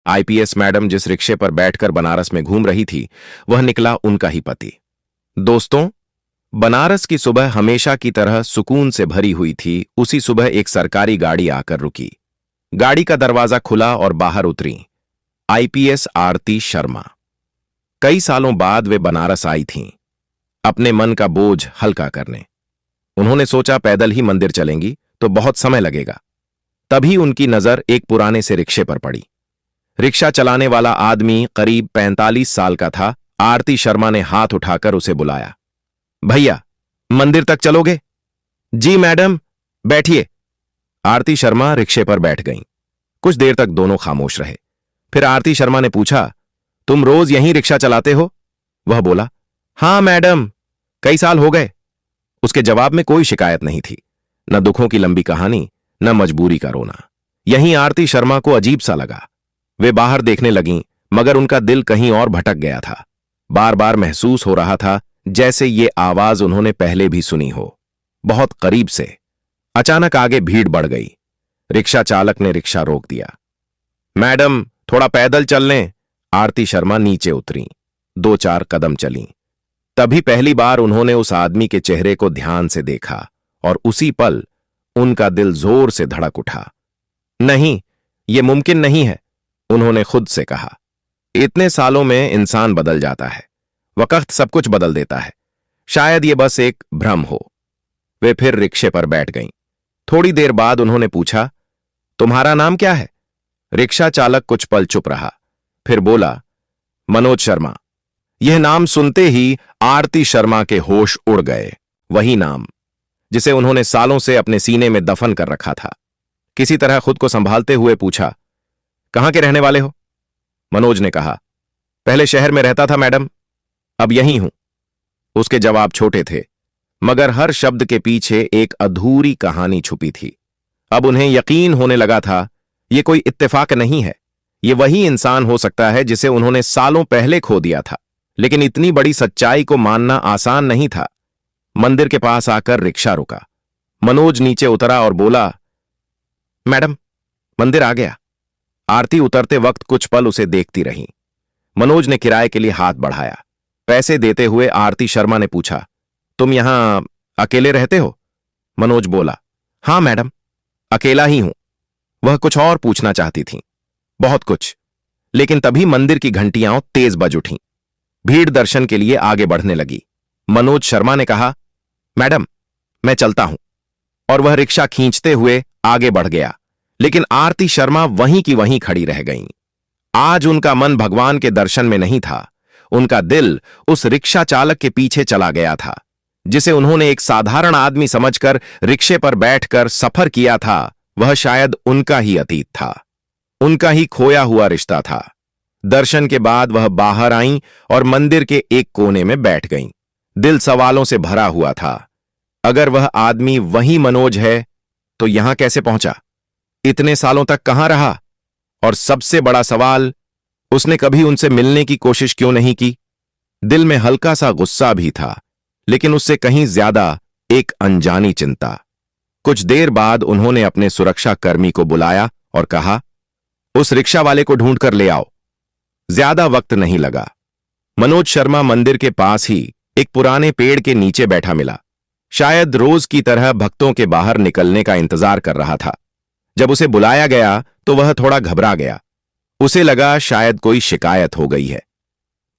IPS madam जिस रिक्शे पर बैठकर बनारस में घूम रही थी, वह निकला उनका ही पति। दोस्तों, बनारस की सुबह हमेशा की तरह सुकून से भरी हुई थी। उसी सुबह एक सरकारी गाड़ी आकर रुकी। गाड़ी का दरवाजा खुला और बाहर उतरी आईपीएस आरती शर्मा। कई सालों बाद वे बनारस आई थीं, अपने मन का बोझ हल्का करने। उन्होंने सोचा पैदल ही मंदिर चलेंगी तो बहुत समय लगेगा। तभी उनकी नजर एक पुराने से रिक्शे पर पड़ी। रिक्शा चलाने वाला आदमी करीब 45 साल का था। आरती शर्मा ने हाथ उठाकर उसे बुलाया। भैया, मंदिर तक चलोगे? जी मैडम, बैठिए। आरती शर्मा रिक्शे पर बैठ गईं। कुछ देर तक दोनों खामोश रहे। फिर आरती शर्मा ने पूछा, तुम रोज यहीं रिक्शा चलाते हो? वह बोला, हां मैडम, कई साल हो गए। उसके जवाब में कोई शिकायत नहीं थी, न दुखों की लंबी कहानी, न मजबूरी का रोना। यहीं आरती शर्मा को अजीब सा लगा। वे बाहर देखने लगीं, मगर उनका दिल कहीं और भटक गया था। बार बार महसूस हो रहा था जैसे ये आवाज उन्होंने पहले भी सुनी हो, बहुत करीब से। अचानक आगे भीड़ बढ़ गई। रिक्शा चालक ने रिक्शा रोक दिया। मैडम, थोड़ा पैदल चल लें। आरती शर्मा नीचे उतरीं। 2-4 कदम चलीं। तभी पहली बार उन्होंने उस आदमी के चेहरे को ध्यान से देखा और उसी पल उनका दिल जोर से धड़क उठा। नहीं, यह मुमकिन नहीं है, उन्होंने खुद से कहा। इतने सालों में इंसान बदल जाता है, वक्त सब कुछ बदल देता है। शायद ये बस एक भ्रम हो। वे फिर रिक्शे पर बैठ गईं। थोड़ी देर बाद उन्होंने पूछा, तुम्हारा नाम क्या है? रिक्शा चालक कुछ पल चुप रहा, फिर बोला, मनोज शर्मा। यह नाम सुनते ही आरती शर्मा के होश उड़ गए। वही नाम जिसे उन्होंने सालों से अपने सीने में दफन कर रखा था। किसी तरह खुद को संभालते हुए पूछा, कहां के रहने वाले हो? मनोज ने कहा, पहले शहर में रहता था मैडम, अब यहीं हूं। उसके जवाब छोटे थे, मगर हर शब्द के पीछे एक अधूरी कहानी छुपी थी। अब उन्हें यकीन होने लगा था, यह कोई इत्तेफाक नहीं है, यह वही इंसान हो सकता है जिसे उन्होंने सालों पहले खो दिया था। लेकिन इतनी बड़ी सच्चाई को मानना आसान नहीं था। मंदिर के पास आकर रिक्शा रुका। मनोज नीचे उतरा और बोला, मैडम, मंदिर आ गया। आरती उतरते वक्त कुछ पल उसे देखती रही। मनोज ने किराए के लिए हाथ बढ़ाया। पैसे देते हुए आरती शर्मा ने पूछा, तुम यहां अकेले रहते हो? मनोज बोला, हां मैडम, अकेला ही हूं। वह कुछ और पूछना चाहती थी, बहुत कुछ, लेकिन तभी मंदिर की घंटियां तेज बज उठीं। भीड़ दर्शन के लिए आगे बढ़ने लगी। मनोज शर्मा ने कहा, मैडम, मैं चलता हूं। और वह रिक्शा खींचते हुए आगे बढ़ गया। लेकिन आरती शर्मा वहीं की वहीं खड़ी रह गईं। आज उनका मन भगवान के दर्शन में नहीं था। उनका दिल उस रिक्शा चालक के पीछे चला गया था, जिसे उन्होंने एक साधारण आदमी समझकर रिक्शे पर बैठकर सफर किया था। वह शायद उनका ही अतीत था, उनका ही खोया हुआ रिश्ता था। दर्शन के बाद वह बाहर आईं और मंदिर के एक कोने में बैठ गईं। दिल सवालों से भरा हुआ था। अगर वह आदमी वही मनोज है तो यहां कैसे पहुंचा? इतने सालों तक कहां रहा? और सबसे बड़ा सवाल, उसने कभी उनसे मिलने की कोशिश क्यों नहीं की? दिल में हल्का सा गुस्सा भी था, लेकिन उससे कहीं ज्यादा एक अनजानी चिंता। कुछ देर बाद उन्होंने अपने सुरक्षा कर्मी को बुलाया और कहा, उस रिक्शा वाले को ढूंढ कर ले आओ। ज्यादा वक्त नहीं लगा। मनोज शर्मा मंदिर के पास ही एक पुराने पेड़ के नीचे बैठा मिला। शायद रोज की तरह भक्तों के बाहर निकलने का इंतजार कर रहा था। जब उसे बुलाया गया तो वह थोड़ा घबरा गया। उसे लगा शायद कोई शिकायत हो गई है।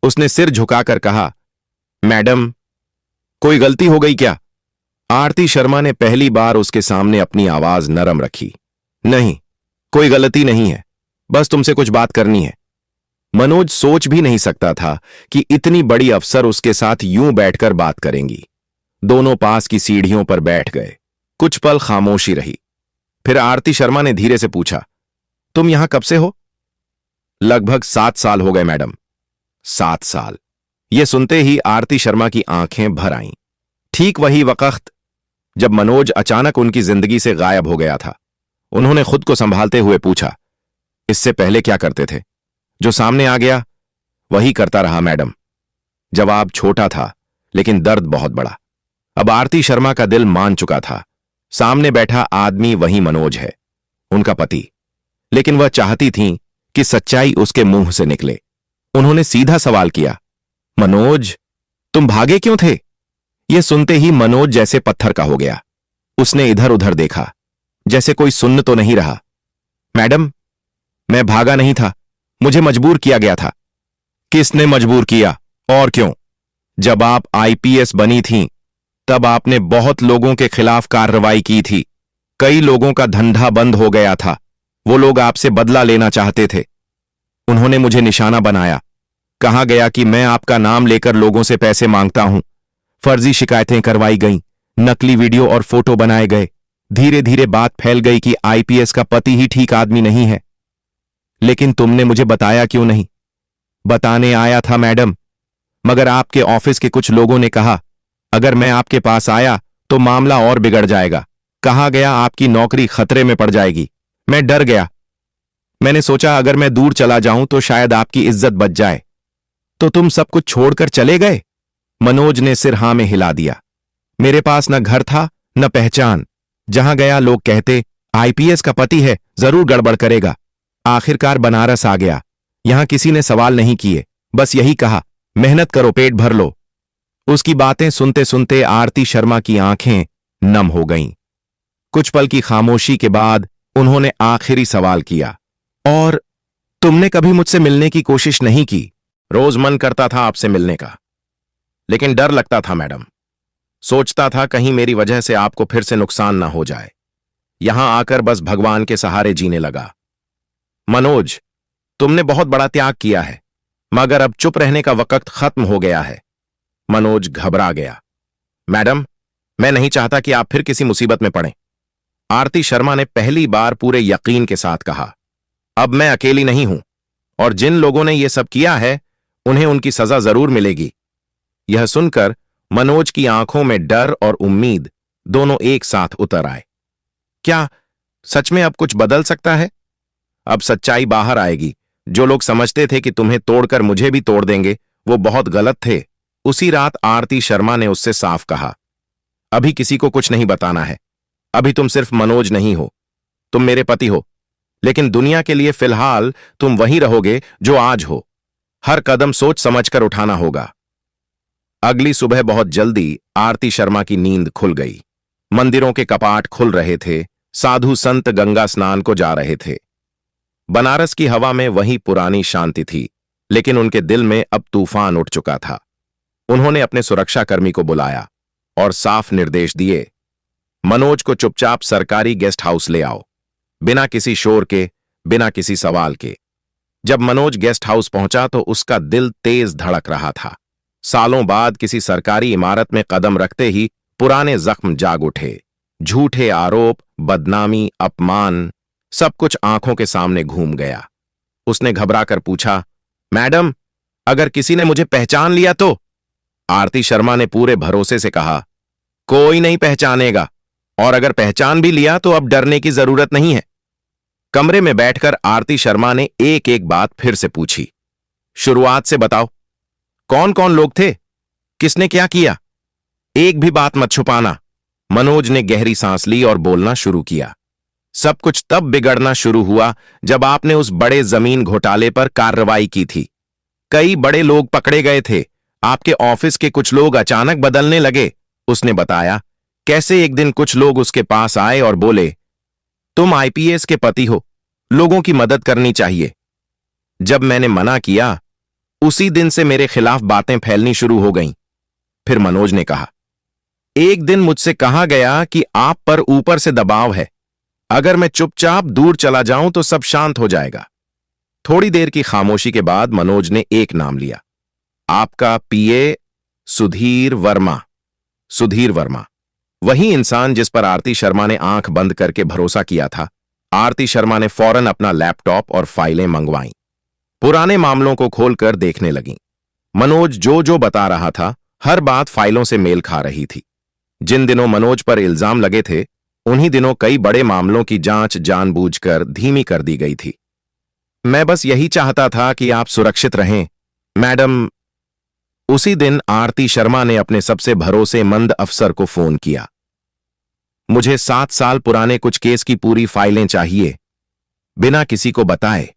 उसने सिर झुकाकर कहा, मैडम, कोई गलती हो गई क्या? आरती शर्मा ने पहली बार उसके सामने अपनी आवाज नरम रखी। नहीं, कोई गलती नहीं है, बस तुमसे कुछ बात करनी है। मनोज सोच भी नहीं सकता था कि इतनी बड़ी अफसर उसके साथ यूं बैठकर बात करेंगी। दोनों पास की सीढ़ियों पर बैठ गए। कुछ पल खामोशी रही। फिर आरती शर्मा ने धीरे से पूछा, तुम यहां कब से हो? लगभग 7 साल हो गए मैडम। 7 साल। यह सुनते ही आरती शर्मा की आंखें भर आईं। ठीक वही वक्त जब मनोज अचानक उनकी जिंदगी से गायब हो गया था। उन्होंने खुद को संभालते हुए पूछा, इससे पहले क्या करते थे? जो सामने आ गया वही करता रहा मैडम। जवाब छोटा था, लेकिन दर्द बहुत बड़ा। अब आरती शर्मा का दिल मान चुका था, सामने बैठा आदमी वही मनोज है, उनका पति। लेकिन वह चाहती थीं कि सच्चाई उसके मुंह से निकले। उन्होंने सीधा सवाल किया, मनोज, तुम भागे क्यों थे? यह सुनते ही मनोज जैसे पत्थर का हो गया। उसने इधर उधर देखा, जैसे कोई सुन तो नहीं रहा। मैडम, मैं भागा नहीं था, मुझे मजबूर किया गया था। किसने मजबूर किया और क्यों? जब आप आईपीएस बनी थीं, तब आपने बहुत लोगों के खिलाफ कार्रवाई की थी। कई लोगों का धंधा बंद हो गया था। वो लोग आपसे बदला लेना चाहते थे। उन्होंने मुझे निशाना बनाया। कहा गया कि मैं आपका नाम लेकर लोगों से पैसे मांगता हूं। फर्जी शिकायतें करवाई गईं, नकली वीडियो और फोटो बनाए गए। धीरे धीरे बात फैल गई कि आईपीएस का पति ही ठीक आदमी नहीं है। लेकिन तुमने मुझे बताया क्यों नहीं? बताने आया था मैडम, मगर आपके ऑफिस के कुछ लोगों ने कहा अगर मैं आपके पास आया तो मामला और बिगड़ जाएगा। कहा गया आपकी नौकरी खतरे में पड़ जाएगी। मैं डर गया। मैंने सोचा अगर मैं दूर चला जाऊं तो शायद आपकी इज्जत बच जाए। तो तुम सब कुछ छोड़कर चले गए? मनोज ने सिर हाँ में हिला दिया। मेरे पास न घर था न पहचान। जहां गया लोग कहते आईपीएस का पति है, जरूर गड़बड़ करेगा। आखिरकार बनारस आ गया। यहां किसी ने सवाल नहीं किए, बस यही कहा मेहनत करो, पेट भर लो। उसकी बातें सुनते सुनते आरती शर्मा की आंखें नम हो गईं। कुछ पल की खामोशी के बाद उन्होंने आखिरी सवाल किया, और तुमने कभी मुझसे मिलने की कोशिश नहीं की? रोज मन करता था आपसे मिलने का, लेकिन डर लगता था मैडम। सोचता था कहीं मेरी वजह से आपको फिर से नुकसान ना हो जाए। यहां आकर बस भगवान के सहारे जीने लगा। मनोज, तुमने बहुत बड़ा त्याग किया है, मगर अब चुप रहने का वक्त खत्म हो गया है। मनोज घबरा गया। मैडम, मैं नहीं चाहता कि आप फिर किसी मुसीबत में पड़ें। आरती शर्मा ने पहली बार पूरे यकीन के साथ कहा, अब मैं अकेली नहीं हूं, और जिन लोगों ने यह सब किया है उन्हें उनकी सजा जरूर मिलेगी। यह सुनकर मनोज की आंखों में डर और उम्मीद दोनों एक साथ उतर आए। क्या सच में अब कुछ बदल सकता है? अब सच्चाई बाहर आएगी। जो लोग समझते थे कि तुम्हें तोड़कर मुझे भी तोड़ देंगे, वो बहुत गलत थे। उसी रात आरती शर्मा ने उससे साफ कहा, अभी किसी को कुछ नहीं बताना है। अभी तुम सिर्फ मनोज नहीं हो, तुम मेरे पति हो। लेकिन दुनिया के लिए फिलहाल तुम वही रहोगे जो आज हो। हर कदम सोच समझकर उठाना होगा। अगली सुबह बहुत जल्दी आरती शर्मा की नींद खुल गई। मंदिरों के कपाट खुल रहे थे, साधु संत गंगा स्नान को जा रहे थे। बनारस की हवा में वही पुरानी शांति थी, लेकिन उनके दिल में अब तूफान उठ चुका था। उन्होंने अपने सुरक्षाकर्मी को बुलाया और साफ निर्देश दिए, मनोज को चुपचाप सरकारी गेस्ट हाउस ले आओ, बिना किसी शोर के, बिना किसी सवाल के। जब मनोज गेस्ट हाउस पहुंचा तो उसका दिल तेज धड़क रहा था। सालों बाद किसी सरकारी इमारत में कदम रखते ही पुराने जख्म जाग उठे। झूठे आरोप, बदनामी, अपमान, सब कुछ आंखों के सामने घूम गया। उसने घबराकर पूछा, मैडम, अगर किसी ने मुझे पहचान लिया तो? आरती शर्मा ने पूरे भरोसे से कहा, कोई नहीं पहचानेगा, और अगर पहचान भी लिया तो अब डरने की जरूरत नहीं है। कमरे में बैठकर आरती शर्मा ने एक एक बात फिर से पूछी। शुरुआत से बताओ, कौन कौन लोग थे? किसने क्या किया? एक भी बात मत छुपाना। मनोज ने गहरी सांस ली और बोलना शुरू किया। सब कुछ तब बिगड़ना शुरू हुआ जब आपने उस बड़े जमीन घोटाले पर कार्रवाई की थी। कई बड़े लोग पकड़े गए थे। आपके ऑफिस के कुछ लोग अचानक बदलने लगे। उसने बताया कैसे एक दिन कुछ लोग उसके पास आए और बोले, तुम आईपीएस के पति हो, लोगों की मदद करनी चाहिए। जब मैंने मना किया, उसी दिन से मेरे खिलाफ बातें फैलनी शुरू हो गईं। फिर मनोज ने कहा, एक दिन मुझसे कहा गया कि आप पर ऊपर से दबाव है। अगर मैं चुपचाप दूर चला जाऊं तो सब शांत हो जाएगा। थोड़ी देर की खामोशी के बाद मनोज ने एक नाम लिया, आपका पीए सुधीर वर्मा। सुधीर वर्मा, वही इंसान जिस पर आरती शर्मा ने आंख बंद करके भरोसा किया था। आरती शर्मा ने फौरन अपना लैपटॉप और फाइलें मंगवाईं। पुराने मामलों को खोलकर देखने लगीं। मनोज जो जो बता रहा था, हर बात फाइलों से मेल खा रही थी। जिन दिनों मनोज पर इल्जाम लगे थे, उन्हीं दिनों कई बड़े मामलों की जांच जानबूझकर धीमी कर दी गई थी। मैं बस यही चाहता था कि आप सुरक्षित रहें, मैडम। उसी दिन आरती शर्मा ने अपने सबसे भरोसेमंद अफसर को फोन किया। मुझे 7 साल पुराने कुछ केस की पूरी फाइलें चाहिए, बिना किसी को बताए।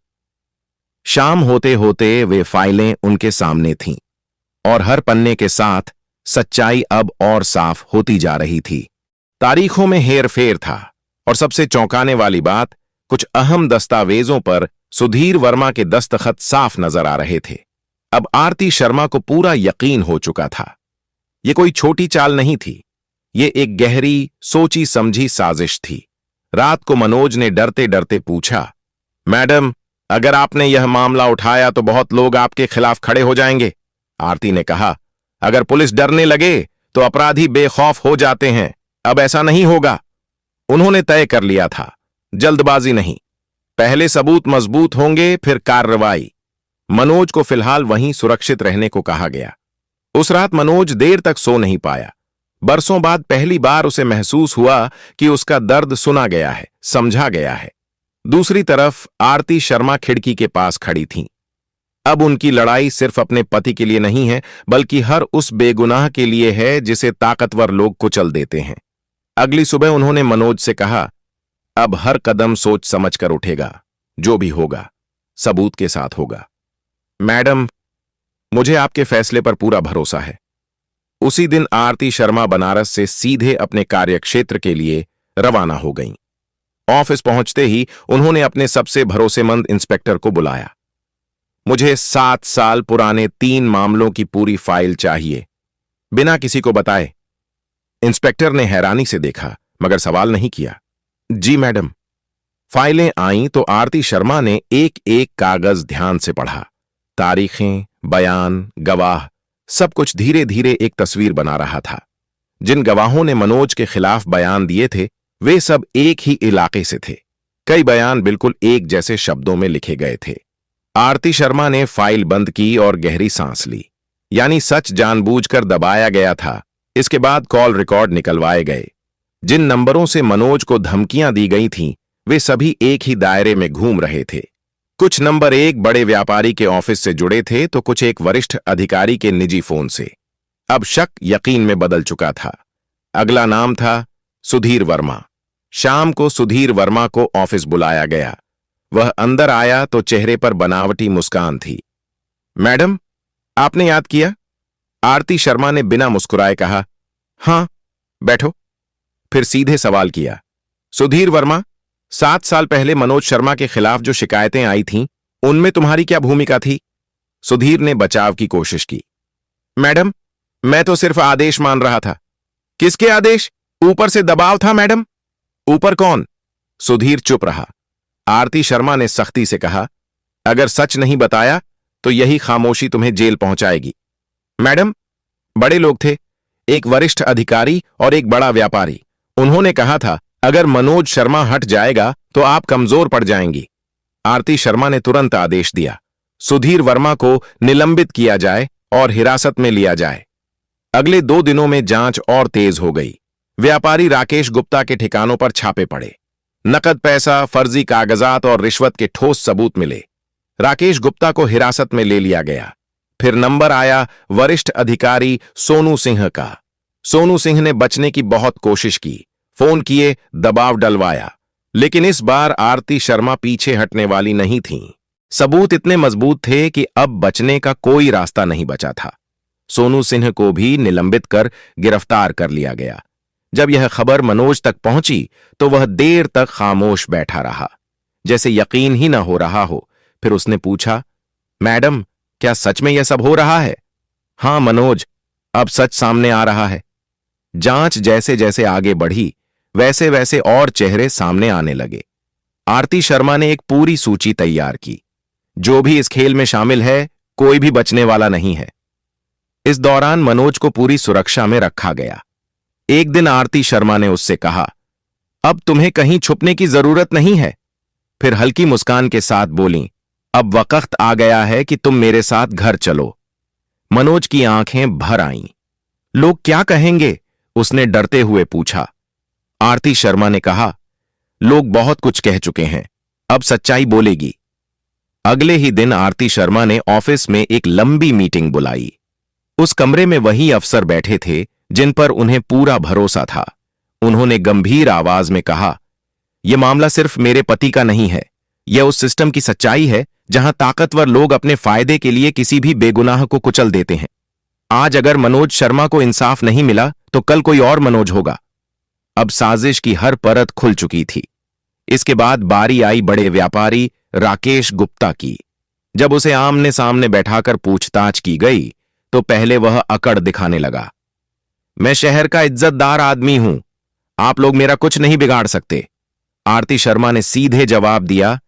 शाम होते होते वे फाइलें उनके सामने थीं और हर पन्ने के साथ सच्चाई अब और साफ होती जा रही थी। तारीखों में हेरफेर था और सबसे चौंकाने वाली बात, कुछ अहम दस्तावेजों पर सुधीर वर्मा के दस्तखत साफ नजर आ रहे थे। अब आरती शर्मा को पूरा यकीन हो चुका था। ये कोई छोटी चाल नहीं थी, ये एक गहरी सोची समझी साजिश थी। रात को मनोज ने डरते डरते पूछा, मैडम, अगर आपने यह मामला उठाया तो बहुत लोग आपके खिलाफ खड़े हो जाएंगे। आरती ने कहा, अगर पुलिस डरने लगे तो अपराधी बेखौफ हो जाते हैं। अब ऐसा नहीं होगा। उन्होंने तय कर लिया था, जल्दबाजी नहीं, पहले सबूत मजबूत होंगे फिर कार्रवाई। मनोज को फिलहाल वहीं सुरक्षित रहने को कहा गया। उस रात मनोज देर तक सो नहीं पाया। बरसों बाद पहली बार उसे महसूस हुआ कि उसका दर्द सुना गया है, समझा गया है। दूसरी तरफ आरती शर्मा खिड़की के पास खड़ी थीं। अब उनकी लड़ाई सिर्फ अपने पति के लिए नहीं है, बल्कि हर उस बेगुनाह के लिए है जिसे ताकतवर लोग कुचल देते हैं। अगली सुबह उन्होंने मनोज से कहा, अब हर कदम सोच समझ कर उठेगा, जो भी होगा सबूत के साथ होगा। मैडम, मुझे आपके फैसले पर पूरा भरोसा है। उसी दिन आरती शर्मा बनारस से सीधे अपने कार्यक्षेत्र के लिए रवाना हो गईं। ऑफिस पहुंचते ही उन्होंने अपने सबसे भरोसेमंद इंस्पेक्टर को बुलाया। मुझे 7 साल पुराने 3 मामलों की पूरी फाइल चाहिए, बिना किसी को बताए। इंस्पेक्टर ने हैरानी से देखा मगर सवाल नहीं किया। जी मैडम। फाइलें आईं तो आरती शर्मा ने एक एक कागज ध्यान से पढ़ा। तारीखें, बयान, गवाह, सब कुछ धीरे धीरे एक तस्वीर बना रहा था। जिन गवाहों ने मनोज के खिलाफ बयान दिए थे वे सब एक ही इलाके से थे। कई बयान बिल्कुल एक जैसे शब्दों में लिखे गए थे। आरती शर्मा ने फाइल बंद की और गहरी सांस ली, यानी सच जानबूझकर दबाया गया था। इसके बाद कॉल रिकॉर्ड निकलवाए गए। जिन नंबरों से मनोज को धमकियां दी गई थीं वे सभी एक ही दायरे में घूम रहे थे। कुछ नंबर एक बड़े व्यापारी के ऑफिस से जुड़े थे तो कुछ एक वरिष्ठ अधिकारी के निजी फोन से। अब शक यकीन में बदल चुका था। अगला नाम था सुधीर वर्मा। शाम को सुधीर वर्मा को ऑफिस बुलाया गया। वह अंदर आया तो चेहरे पर बनावटी मुस्कान थी। मैडम, आपने याद किया? आरती शर्मा ने बिना मुस्कुराए कहा, हां, बैठो। फिर सीधे सवाल किया, सुधीर वर्मा, 7 साल पहले मनोज शर्मा के खिलाफ जो शिकायतें आई थीं उनमें तुम्हारी क्या भूमिका थी? सुधीर ने बचाव की कोशिश की। मैडम, मैं तो सिर्फ आदेश मान रहा था। किसके आदेश? ऊपर से दबाव था मैडम। ऊपर कौन? सुधीर चुप रहा। आरती शर्मा ने सख्ती से कहा, अगर सच नहीं बताया तो यही खामोशी तुम्हें जेल पहुंचाएगी। मैडम, बड़े लोग थे, एक वरिष्ठ अधिकारी और एक बड़ा व्यापारी। उन्होंने कहा था अगर मनोज शर्मा हट जाएगा तो आप कमजोर पड़ जाएंगी। आरती शर्मा ने तुरंत आदेश दिया, सुधीर वर्मा को निलंबित किया जाए और हिरासत में लिया जाए। अगले 2 दिनों में जांच और तेज हो गई। व्यापारी राकेश गुप्ता के ठिकानों पर छापे पड़े। नकद पैसा, फर्जी कागजात और रिश्वत के ठोस सबूत मिले। राकेश गुप्ता को हिरासत में ले लिया गया। फिर नंबर आया वरिष्ठ अधिकारी सोनू सिंह का। सोनू सिंह ने बचने की बहुत कोशिश की, फोन किए, दबाव डलवाया, लेकिन इस बार आरती शर्मा पीछे हटने वाली नहीं थीं। सबूत इतने मजबूत थे कि अब बचने का कोई रास्ता नहीं बचा था। सोनू सिंह को भी निलंबित कर गिरफ्तार कर लिया गया। जब यह खबर मनोज तक पहुंची तो वह देर तक खामोश बैठा रहा, जैसे यकीन ही न हो रहा हो। फिर उसने पूछा, मैडम, क्या सच में यह सब हो रहा है? हां मनोज, अब सच सामने आ रहा है। जांच जैसे जैसे आगे बढ़ी वैसे वैसे और चेहरे सामने आने लगे। आरती शर्मा ने एक पूरी सूची तैयार की। जो भी इस खेल में शामिल है कोई भी बचने वाला नहीं है। इस दौरान मनोज को पूरी सुरक्षा में रखा गया। एक दिन आरती शर्मा ने उससे कहा, अब तुम्हें कहीं छुपने की जरूरत नहीं है। फिर हल्की मुस्कान के साथ बोली, अब वक्त आ गया है कि तुम मेरे साथ घर चलो। मनोज की आंखें भर आईं। लोग क्या कहेंगे? उसने डरते हुए पूछा। आरती शर्मा ने कहा, लोग बहुत कुछ कह चुके हैं, अब सच्चाई बोलेगी। अगले ही दिन आरती शर्मा ने ऑफिस में एक लंबी मीटिंग बुलाई। उस कमरे में वही अफसर बैठे थे जिन पर उन्हें पूरा भरोसा था। उन्होंने गंभीर आवाज में कहा, यह मामला सिर्फ मेरे पति का नहीं है, यह उस सिस्टम की सच्चाई है जहां ताकतवर लोग अपने फायदे के लिए किसी भी बेगुनाह को कुचल देते हैं। आज अगर मनोज शर्मा को इंसाफ नहीं मिला तो कल कोई और मनोज होगा। अब साजिश की हर परत खुल चुकी थी। इसके बाद बारी आई बड़े व्यापारी राकेश गुप्ता की। जब उसे आमने सामने बैठाकर पूछताछ की गई तो पहले वह अकड़ दिखाने लगा। मैं शहर का इज्जतदार आदमी हूं, आप लोग मेरा कुछ नहीं बिगाड़ सकते। आरती शर्मा ने सीधे जवाब दिया,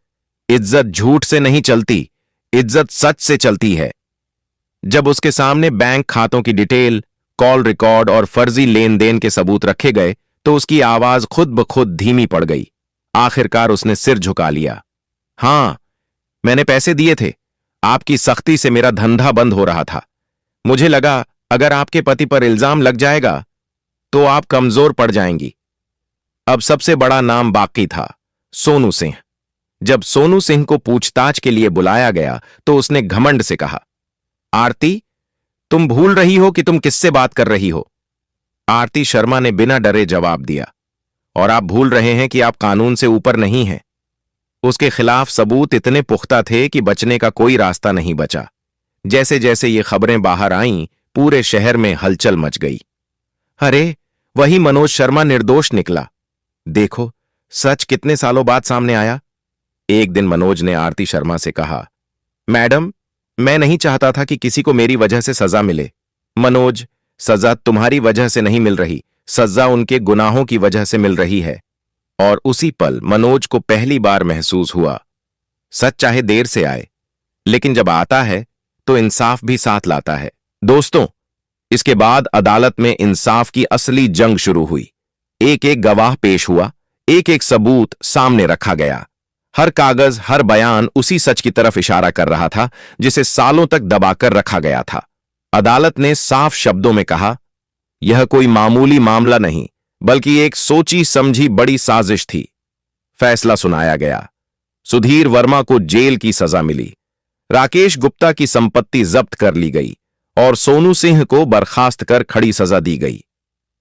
इज्जत झूठ से नहीं चलती, इज्जत सच से चलती है। जब उसके सामने बैंक खातों की डिटेल, कॉल रिकॉर्ड और फर्जी लेन देन के सबूत रखे गए तो उसकी आवाज खुद ब खुद धीमी पड़ गई। आखिरकार उसने सिर झुका लिया। हां, मैंने पैसे दिए थे। आपकी सख्ती से मेरा धंधा बंद हो रहा था। मुझे लगा अगर आपके पति पर इल्जाम लग जाएगा तो आप कमजोर पड़ जाएंगी। अब सबसे बड़ा नाम बाकी था, सोनू सिंह। जब सोनू सिंह को पूछताछ के लिए बुलाया गया तो उसने घमंड से कहा, आरती, तुम भूल रही हो कि तुम किससे बात कर रही हो। आरती शर्मा ने बिना डरे जवाब दिया, और आप भूल रहे हैं कि आप कानून से ऊपर नहीं हैं। उसके खिलाफ सबूत इतने पुख्ता थे कि बचने का कोई रास्ता नहीं बचा। जैसे जैसे ये खबरें बाहर आईं, पूरे शहर में हलचल मच गई। अरे, वही मनोज शर्मा निर्दोष निकला। देखो, सच कितने सालों बाद सामने आया। एक दिन मनोज ने आरती शर्मा से कहा, मैडम, मैं नहीं चाहता था कि किसी को मेरी वजह से सजा मिले। मनोज, सजा तुम्हारी वजह से नहीं मिल रही, सजा उनके गुनाहों की वजह से मिल रही है। और उसी पल मनोज को पहली बार महसूस हुआ, सच चाहे देर से आए, लेकिन जब आता है तो इंसाफ भी साथ लाता है। दोस्तों, इसके बाद अदालत में इंसाफ की असली जंग शुरू हुई। एक एक गवाह पेश हुआ, एक एक सबूत सामने रखा गया। हर कागज, हर बयान उसी सच की तरफ इशारा कर रहा था जिसे सालों तक दबाकर रखा गया था। अदालत ने साफ शब्दों में कहा, यह कोई मामूली मामला नहीं, बल्कि एक सोची समझी बड़ी साजिश थी। फैसला सुनाया गया। सुधीर वर्मा को जेल की सजा मिली, राकेश गुप्ता की संपत्ति जब्त कर ली गई और सोनू सिंह को बर्खास्त कर खड़ी सजा दी गई।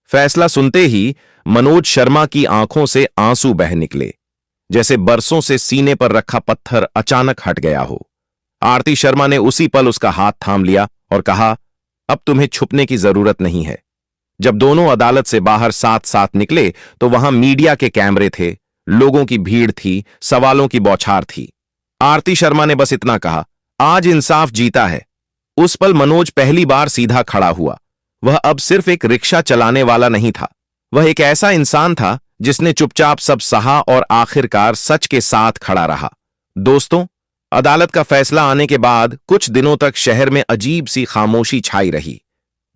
फैसला सुनते ही मनोज शर्मा की आंखों से आंसू बह निकले, जैसे बरसों से सीने पर रखा पत्थर अचानक हट गया हो। आरती शर्मा ने उसी पल उसका हाथ थाम लिया और कहा, अब तुम्हें छुपने की जरूरत नहीं है। जब दोनों अदालत से बाहर साथ साथ निकले तो वहां मीडिया के कैमरे थे, लोगों की भीड़ थी, सवालों की बौछार थी। आरती शर्मा ने बस इतना कहा, आज इंसाफ जीता है। उस पल मनोज पहली बार सीधा खड़ा हुआ। वह अब सिर्फ एक रिक्शा चलाने वाला नहीं था, वह एक ऐसा इंसान था जिसने चुपचाप सब सहा और आखिरकार सच के साथ खड़ा रहा। दोस्तों, अदालत का फैसला आने के बाद कुछ दिनों तक शहर में अजीब सी खामोशी छाई रही।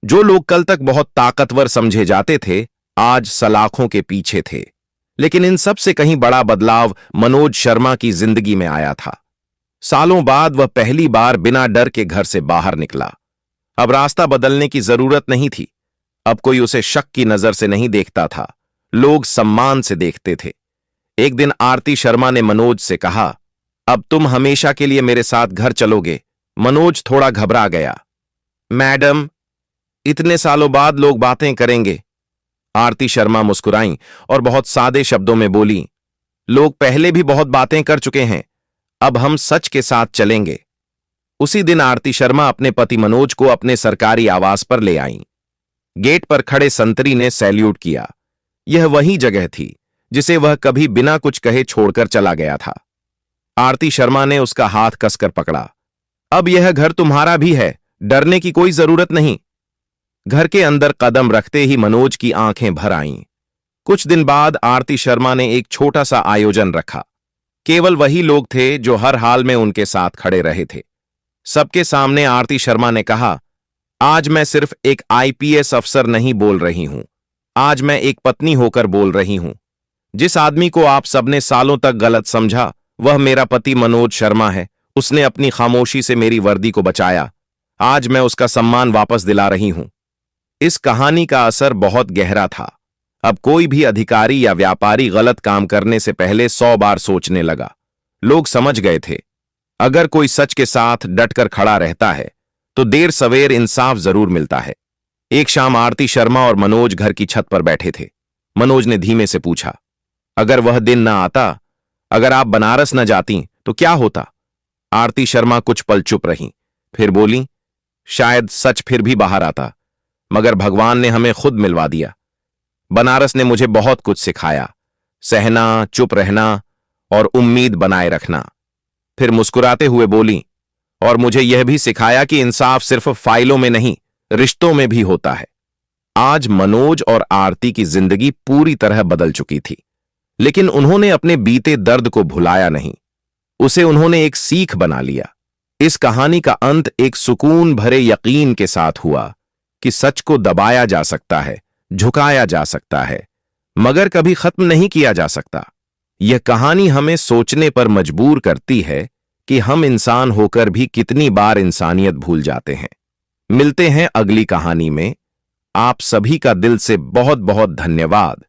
जो लोग कल तक बहुत ताकतवर समझे जाते थे, आज सलाखों के पीछे थे। लेकिन इन सब से कहीं बड़ा बदलाव मनोज शर्मा की जिंदगी में आया था। सालों बाद वह पहली बार बिना डर के घर से बाहर निकला। अब रास्ता बदलने की जरूरत नहीं थी। अब कोई उसे शक की नजर से नहीं देखता था, लोग सम्मान से देखते थे। एक दिन आरती शर्मा ने मनोज से कहा, अब तुम हमेशा के लिए मेरे साथ घर चलोगे। मनोज थोड़ा घबरा गया। मैडम, इतने सालों बाद लोग बातें करेंगे। आरती शर्मा मुस्कुराईं और बहुत सादे शब्दों में बोली, लोग पहले भी बहुत बातें कर चुके हैं, अब हम सच के साथ चलेंगे। उसी दिन आरती शर्मा अपने पति मनोज को अपने सरकारी आवास पर ले आईं। गेट पर खड़े संतरी ने सैल्यूट किया। यह वही जगह थी जिसे वह कभी बिना कुछ कहे छोड़कर चला गया था। आरती शर्मा ने उसका हाथ कसकर पकड़ा। अब यह घर तुम्हारा भी है, डरने की कोई जरूरत नहीं। घर के अंदर कदम रखते ही मनोज की आंखें भर आईं। कुछ दिन बाद आरती शर्मा ने एक छोटा सा आयोजन रखा। केवल वही लोग थे जो हर हाल में उनके साथ खड़े रहे थे। सबके सामने आरती शर्मा ने कहा, आज मैं सिर्फ एक आईपीएस अफसर नहीं बोल रही हूं, आज मैं एक पत्नी होकर बोल रही हूं। जिस आदमी को आप सबने सालों तक गलत समझा, वह मेरा पति मनोज शर्मा है। उसने अपनी खामोशी से मेरी वर्दी को बचाया। आज मैं उसका सम्मान वापस दिला रही हूं। इस कहानी का असर बहुत गहरा था। अब कोई भी अधिकारी या व्यापारी गलत काम करने से पहले 100 बार सोचने लगा। लोग समझ गए थे, अगर कोई सच के साथ डटकर खड़ा रहता है तो देर सवेर इंसाफ जरूर मिलता है। एक शाम आरती शर्मा और मनोज घर की छत पर बैठे थे। मनोज ने धीमे से पूछा, अगर वह दिन ना आता, अगर आप बनारस न जाती तो क्या होता? आरती शर्मा कुछ पल चुप रहीं, फिर बोली, शायद सच फिर भी बाहर आता, मगर भगवान ने हमें खुद मिलवा दिया। बनारस ने मुझे बहुत कुछ सिखाया, सहना, चुप रहना और उम्मीद बनाए रखना। फिर मुस्कुराते हुए बोली, और मुझे यह भी सिखाया कि इंसाफ सिर्फ फाइलों में नहीं, रिश्तों में भी होता है। आज मनोज और आरती की जिंदगी पूरी तरह बदल चुकी थी, लेकिन उन्होंने अपने बीते दर्द को भुलाया नहीं, उसे उन्होंने एक सीख बना लिया। इस कहानी का अंत एक सुकून भरे यकीन के साथ हुआ कि सच को दबाया जा सकता है, झुकाया जा सकता है, मगर कभी खत्म नहीं किया जा सकता। यह कहानी हमें सोचने पर मजबूर करती है कि हम इंसान होकर भी कितनी बार इंसानियत भूल जाते हैं। मिलते हैं अगली कहानी में। आप सभी का दिल से बहुत बहुत धन्यवाद।